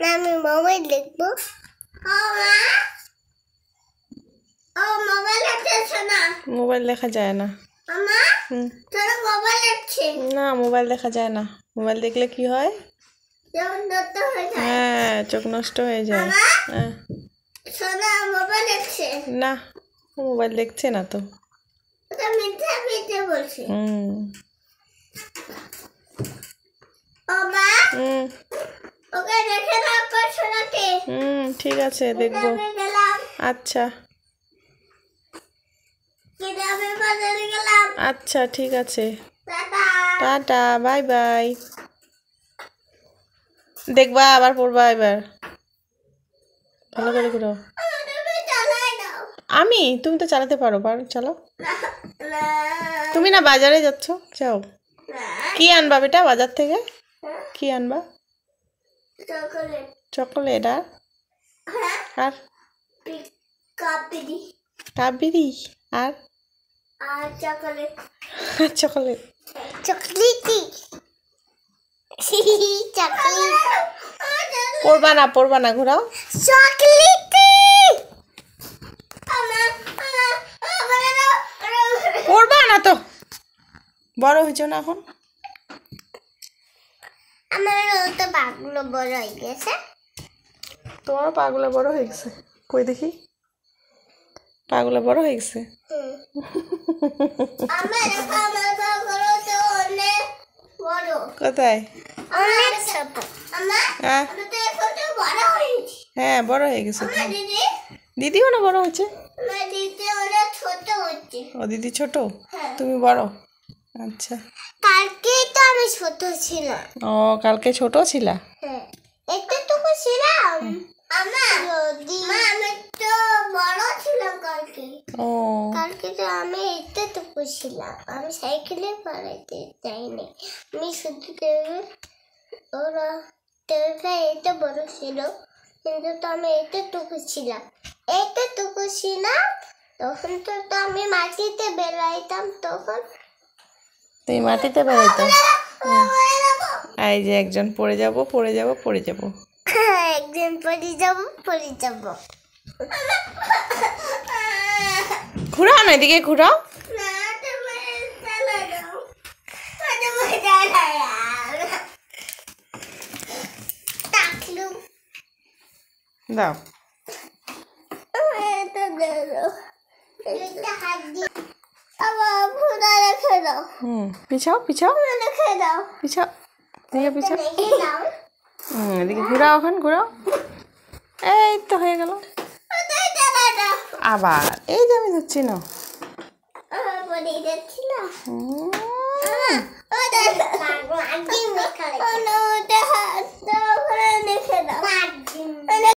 না আমি মোবাইল দেখবো। মোবাইল দেখা যায় না। না মোবাইল দেখা যায় না। মোবাইল দেখলে কি হয়? হ্যাঁ চোখ নষ্ট হয়ে যায়। না মোবাইল দেখছে না তো। ঠিক আছে দেখবো। আচ্ছা আচ্ছা ঠিক আছে, টাটা বাই বাই। দেখবা আবার পড়বা এবার, ভালো করে ঘুরো। তুমি তো চালাতে পারো, চালাও। তুমি না বাজারে যাচ্ছ, যাও। কি আনবা বেটা বাজার থেকে? কি আনবা? চকোলেট। আর কাবেরি আর চকোলেট। পড়বা না ঘোরাও। পড়বা না তো, বড় হয়েছ না এখন। আমার তো পাগুলো বড় হয়ে গেছে। তোমার পাগুলো বড় হয়ে গেছে? কই দেখি, পাগুলো বড় হয়ে গেছে। কোথায়? হ্যাঁ বড় হয়ে গেছে। দিদিও না বড় হচ্ছে। ও দিদি ছোট, তুমি বড়। আচ্ছা কালকে তো আমি ছোট ছিলাম। ও কালকে ছোট ছিলা? হ্যাঁ একটুটুকু ছিলাম। আমি তো বড় ছিলাম কালকে। কালকে তো আমি একটুটুকু ছিলাম। আমি সাইকেলে পালাতে যাইনি। আমি শুধু ওরা এটা বড় ছিল, কিন্তু তো আমি একটুটুকু ছিলাম। তখন তো আমি মাটিতে বেড়াইতাম। তখন তুমি মাটিতে বেড়াইতো? এই যে একজন পড়ে যাব। একদিন পড়ে যাব। ঘুরাও না, এদিকে ঘুরাও। দাও পিছাও এদিকে ঘুরাও, এখন ঘুরাও। এই তো হয়ে গেল। আবার এই যে আমি ধরছি না।